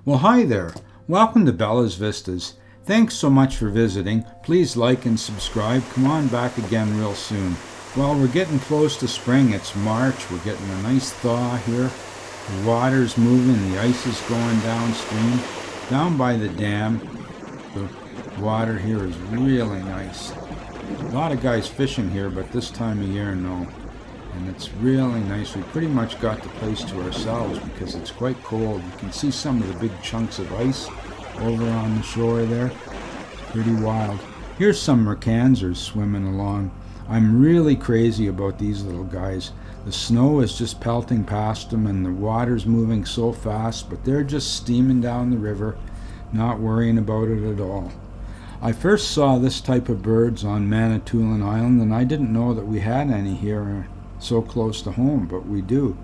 Well, hi there. Welcome to Bella's Vistas. Thanks so much for visiting. Please like and subscribe. Come on back again real soon. Well, we're getting close to spring. It's March. We're getting a nice thaw here. The water's moving. The ice is going downstream. Down by the dam, the water here is really nice. A lot of guys fishing here, but this time of year, no. And it's really nice. We pretty much got the place to ourselves because it's quite cold. You can see some of the big chunks of ice over on the shore there. It's pretty wild. Here's some Mergansers swimming along. I'm really crazy about these little guys. The snow is just pelting past them and the water's moving so fast, but they're just steaming down the river, not worrying about it at all. I first saw this type of birds on Manitoulin Island, and I didn't know that we had any here so close to home, but we do.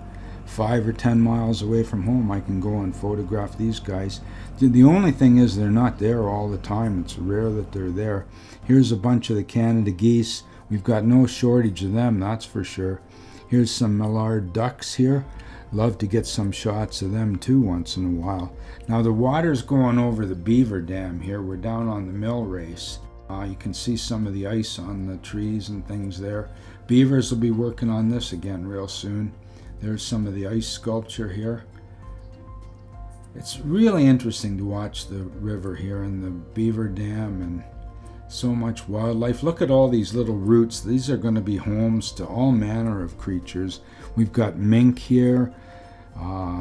5 or 10 miles away from home, I can go and photograph these guys. The only thing is they're not there all the time. It's rare that they're there. Here's a bunch of the Canada geese. We've got no shortage of them, that's for sure. Here's some mallard ducks here. Love to get some shots of them too once in a while. Now the water's going over the beaver dam here. We're down on the Millrace. You can see some of the ice on the trees and things there. Beavers will be working on this again real soon. There's some of the ice sculpture here. It's really interesting to watch the river here and the beaver dam and so much wildlife. Look at all these little roots. These are going to be homes to all manner of creatures. We've got mink here,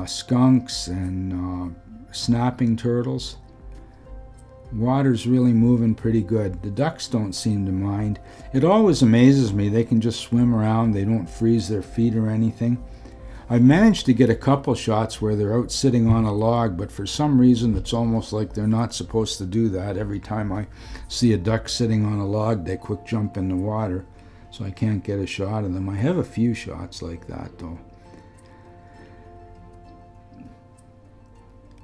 skunks and snapping turtles. Water's really moving pretty good. The ducks don't seem to mind. It always amazes me. They can just swim around. They don't freeze their feet or anything. I've managed to get a couple shots where they're out sitting on a log, but for some reason it's almost like they're not supposed to do that. Every time I see a duck sitting on a log, they quick jump in the water, so I can't get a shot of them. I have a few shots like that though.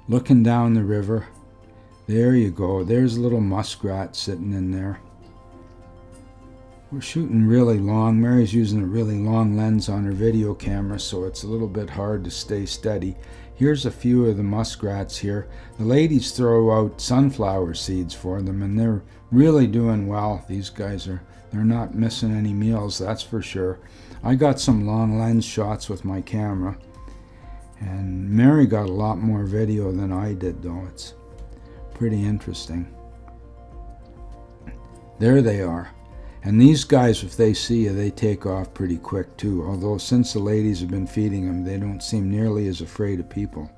Looking down the river. There you go. There's a little muskrat sitting in there. We're shooting really long. Mary's using a really long lens on her video camera, so it's a little bit hard to stay steady. Here's a few of the muskrats here. The ladies throw out sunflower seeds for them, and they're really doing well. These guys they're not missing any meals, that's for sure. I got some long lens shots with my camera, and Mary got a lot more video than I did, though. It's pretty interesting. There they are. And these guys, if they see you, they take off pretty quick too. Although since the ladies have been feeding them, they don't seem nearly as afraid of people.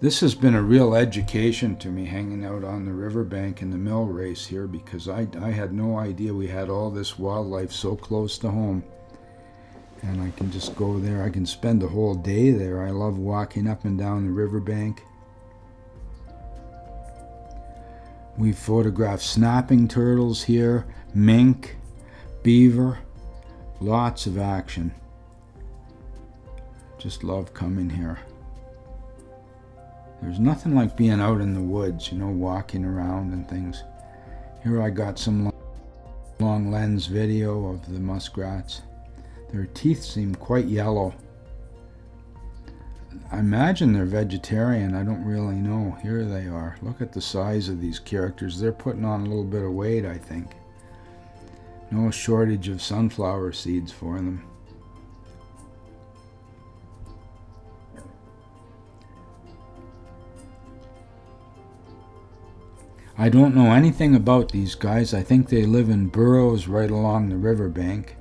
This has been a real education to me, hanging out on the riverbank in the Millrace here, because I had no idea we had all this wildlife so close to home. And I can just go there. I can spend a whole day there. I love walking up and down the riverbank. We've photographed snapping turtles here, mink, beaver, lots of action. Just love coming here. There's nothing like being out in the woods, walking around and things. Here I got some long lens video of the muskrats. Their teeth seem quite yellow. I imagine they're vegetarian. I don't really know. Here they are. Look at the size of these characters. They're putting on a little bit of weight, I think. No shortage of sunflower seeds for them. I don't know anything about these guys. I think they live in burrows right along the riverbank.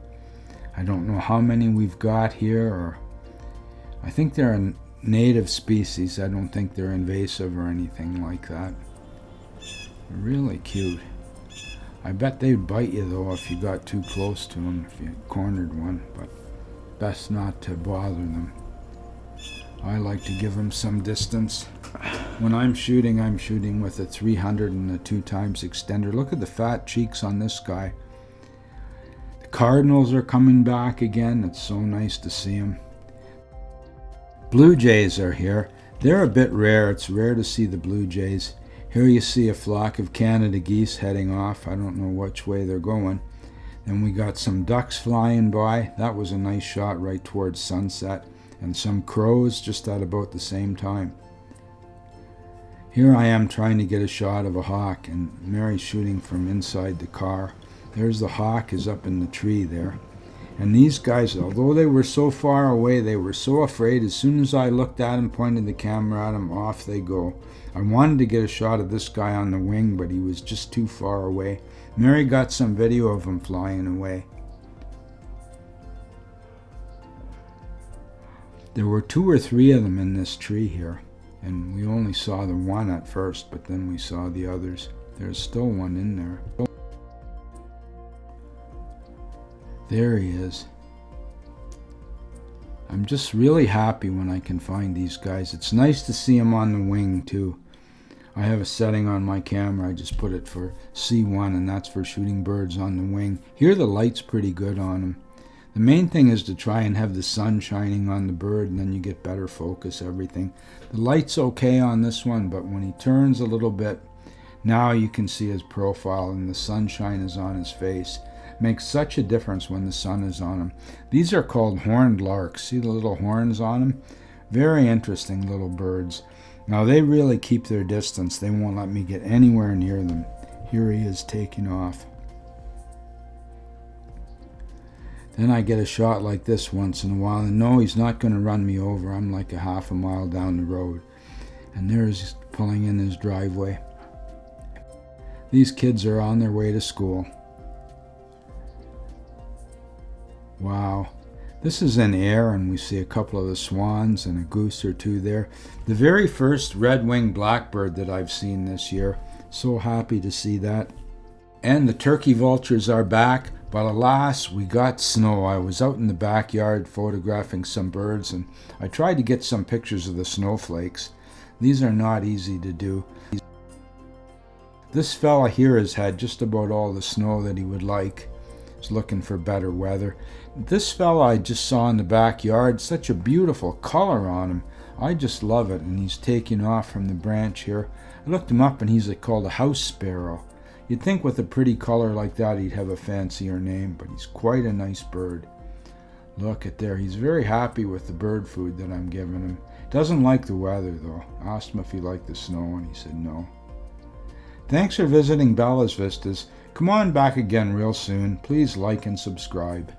I don't know how many we've got here, or I think they're a native species. I don't think they're invasive or anything like that. They're really cute. I bet they'd bite you though if you got too close to them, if you cornered one, but best not to bother them. I like to give them some distance. When I'm shooting with a 300 and a 2x extender. Look at the fat cheeks on this guy. Cardinals are coming back again. It's so nice to see them. Blue-jays are here. They're a bit rare. It's rare to see the blue-jays. Here you see a flock of Canada geese heading off. I don't know which way they're going. Then we got some ducks flying by. That was a nice shot right towards sunset. and some crows just at about the same time. Here I am trying to get a shot of a hawk, and Mary's shooting from inside the car. There's the hawk is up in the tree there. And these guys, although they were so far away, they were so afraid. As soon as I looked at them, pointed the camera at them, off they go. I wanted to get a shot of this guy on the wing, but he was just too far away. Mary got some video of him flying away. There were 2 or 3 of them in this tree here, and we only saw the one at first, but then we saw the others. There's still one in there. There he is. I'm just really happy when I can find these guys. It's nice to see them on the wing too. I have a setting on my camera. I just put it for C1, and that's for shooting birds on the wing. Here the light's pretty good on them. The main thing is to try and have the sun shining on the bird, and then you get better focus, everything. The light's okay on this one, but when he turns a little bit, now you can see his profile and the sunshine is on his face. Makes such a difference when the sun is on him. These are called horned larks. See the little horns on them? Very interesting little birds. Now they really keep their distance. They won't let me get anywhere near them. Here he is taking off. Then I get a shot like this once in a while, and no, he's not going to run me over. I'm like a half a mile down the road. And there's pulling in his driveway. These kids are on their way to school. Wow. This is in air, and we see a couple of the swans and a goose or two there. The very first red-winged blackbird that I've seen this year. So happy to see that. And the turkey vultures are back, but alas, we got snow. I was out in the backyard photographing some birds, and I tried to get some pictures of the snowflakes. These are not easy to do. This fella here has had just about all the snow that he would like. He's looking for better weather. This fella I just saw in the backyard, such a beautiful color on him. I just love it, and he's taking off from the branch here. I looked him up, and he's called a house sparrow. You'd think with a pretty color like that he'd have a fancier name, but he's quite a nice bird. Look at there. He's very happy with the bird food that I'm giving him. Doesn't like the weather, though. I asked him if he liked the snow, and he said no. Thanks for visiting Bella's Vistas. Come on back again real soon. Please like and subscribe.